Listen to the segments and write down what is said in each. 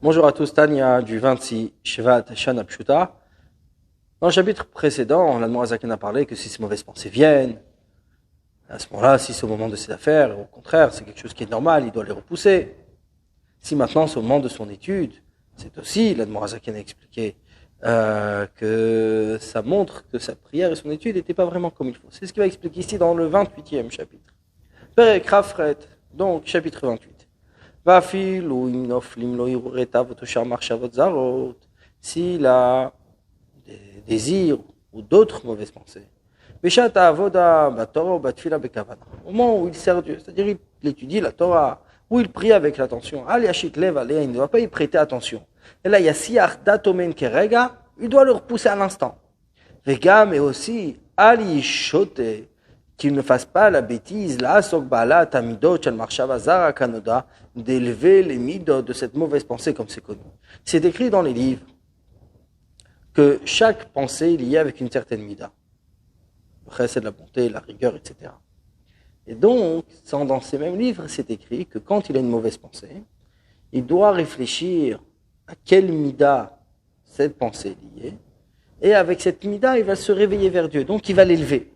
Bonjour à tous, Tania du 26 Shvat Shana Pshuta. Dans le chapitre précédent, l'Admorazaken a parlé que si ces mauvaises pensées viennent, à ce moment-là, si c'est au moment de ses affaires, au contraire, c'est quelque chose qui est normal, il doit les repousser. Si maintenant c'est au moment de son étude, c'est aussi, l'Admorazaken a expliqué, que ça montre que sa prière et son étude n'étaient pas vraiment comme il faut. C'est ce qu'il va expliquer ici dans le 28e chapitre. Perek Rafret, donc chapitre 28. ואפילו אם נופלים לו הרהוריו ותושע מחשבות זרות, s'il a des désirs ou d'autres mauvaises pensées. בשעת העבודה, בתורה ובתפילה בכוונה. Au moment où il sert Dieu, c'est-à-dire il étudie la Torah, où il prie avec l'attention. אל ישית לב עליה, il ne doit pas y prêter attention. אלא יסיח דעתו מן כרגע, il doit le repousser à l'instant. וגם et aussi, אל ישוטה, qu'il ne fasse pas la bêtise, d'élever les midot de cette mauvaise pensée comme c'est connu. C'est écrit dans les livres que chaque pensée est liée avec une certaine mida. C'est de la bonté, la rigueur, etc. Et donc, dans ces mêmes livres, c'est écrit que quand il a une mauvaise pensée, il doit réfléchir à quelle mida cette pensée est liée, et avec cette mida, il va se réveiller vers Dieu, donc il va l'élever.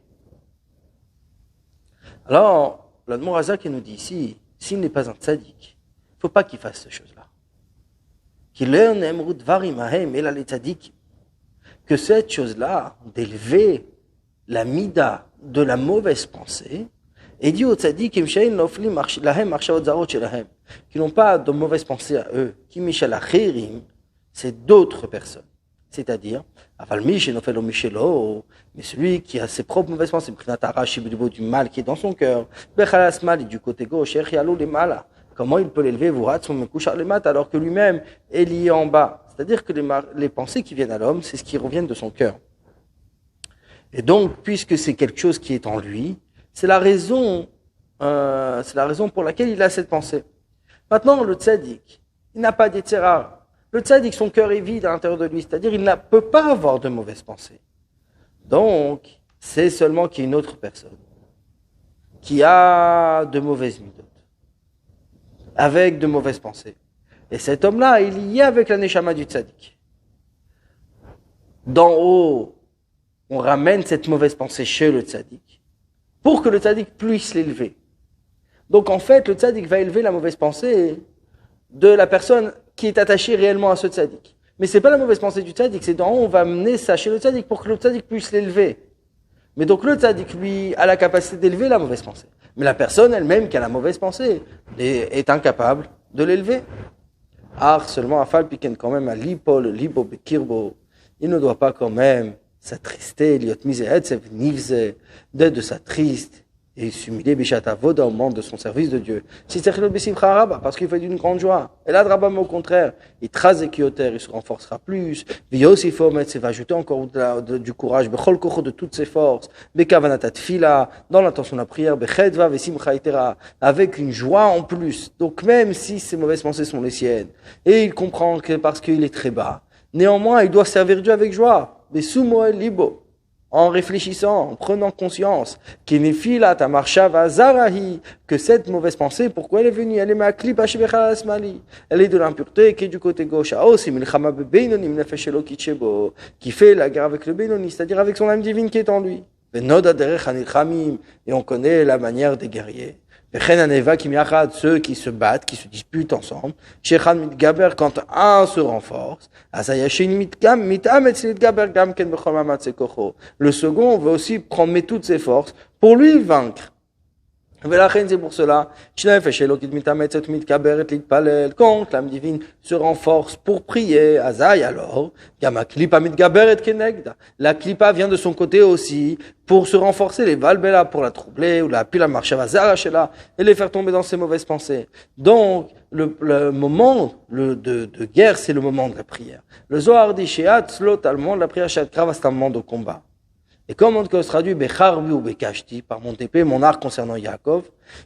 Alors, l'Admorazak nous dit ici, s'il n'est pas un tzaddik, il ne faut pas qu'il fasse ces choses-là. Que cette chose-là, d'élever la mida de la mauvaise pensée, et dit aux tzaddik qu'ils n'ont pas de mauvaise pensée à eux, c'est d'autres personnes. C'est-à-dire, mais celui qui a ses propres mauvaises pensées, du mal qui est dans son cœur, du côté gauche, comment il peut l'élever, alors que lui-même est lié en bas. C'est-à-dire que les pensées qui viennent à l'homme, c'est ce qui revient de son cœur. Et donc, puisque c'est quelque chose qui est en lui, c'est la raison pour laquelle il a cette pensée. Maintenant, le tzaddik, il n'a pas d'Yetzera. Le tzaddik, son cœur est vide à l'intérieur de lui, c'est-à-dire il ne peut pas avoir de mauvaises pensées. Donc, c'est seulement qu'il y a une autre personne qui a de mauvaises midot, avec de mauvaises pensées. Et cet homme-là, il y est avec la neshama du tzaddik. D'en haut, on ramène cette mauvaise pensée chez le tzaddik, pour que le tzaddik puisse l'élever. Donc en fait, le tzaddik va élever la mauvaise pensée de la personne qui est attaché réellement à ce tzaddik. Mais c'est pas la mauvaise pensée du tzaddik, c'est d'en haut, on va amener ça chez le tzaddik pour que le tzaddik puisse l'élever. Mais donc le tzaddik, lui, a la capacité d'élever la mauvaise pensée. Mais la personne elle-même qui a la mauvaise pensée est incapable de l'élever. Seulement, afal piken quand même, à l'ipol, libo bekirbo, il ne doit pas quand même s'attrister, liot mise etzev nivze, d'être de sa triste, et s'humilier bishata voda au moment de son service de Dieu. Si c'est parce qu'il fait d'une grande joie. Et là, Rabam, au contraire, il trace il se renforcera plus. Viosifom, il va ajouter encore du courage, bechol kocho de toutes ses forces, bekavanatat fila, dans l'intention de la prière, bechedva vesimcha itera, avec une joie en plus. Donc même si ses mauvaises pensées sont les siennes, et il comprend que parce qu'il est très bas, néanmoins, il doit servir Dieu avec joie. Besumo el libo. En réfléchissant, en prenant conscience que cette mauvaise pensée, pourquoi elle est venue? Elle est de l'impureté qui est du côté gauche. Qui fait la guerre avec le Benoni, c'est-à-dire avec son âme divine qui est en lui. Et on connaît la manière des guerriers. Ceux qui se battent, qui se disputent ensemble. Quand un se renforce, le second veut aussi prendre toutes ses forces pour lui vaincre. C'est pour cela, quand l'âme divine se renforce pour prier, alors, la klipa vient de son côté aussi pour se renforcer, les valbela pour la troubler, ou la pila marchavazara et les faire tomber dans ses mauvaises pensées. Donc, le moment de guerre, c'est le moment de la prière. Le Zohar dit, le moment de la prière, c'est un moment de combat. Et comme on se traduit Becharbi ou Bekashti, par mon épée, mon arc concernant Yaakov,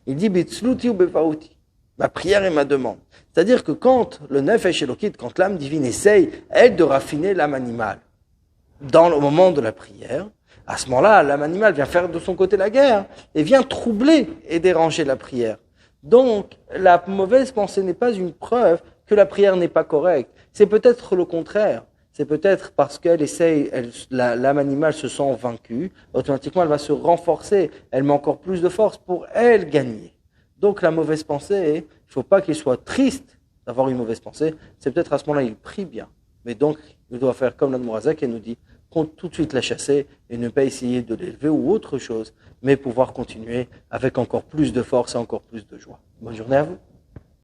il dit Bitsluti ou Befauti, ma prière et ma demande. C'est-à-dire que quand le Nefesh Elokit, quand l'âme divine essaye, elle, de raffiner l'âme animale, dans le moment de la prière, à ce moment-là, l'âme animale vient faire de son côté la guerre, et vient troubler et déranger la prière. Donc, la mauvaise pensée n'est pas une preuve que la prière n'est pas correcte. C'est peut-être le contraire. C'est peut-être parce qu'elle essaye, l'âme animale se sent vaincue, automatiquement elle va se renforcer, elle met encore plus de force pour elle gagner. Donc la mauvaise pensée, il ne faut pas qu'il soit triste d'avoir une mauvaise pensée, c'est peut-être à ce moment-là il prie bien. Mais donc il doit faire comme l'Admorazak qui nous dit, tout de suite la chasser et ne pas essayer de l'élever ou autre chose, mais pouvoir continuer avec encore plus de force et encore plus de joie. Bonne journée à vous.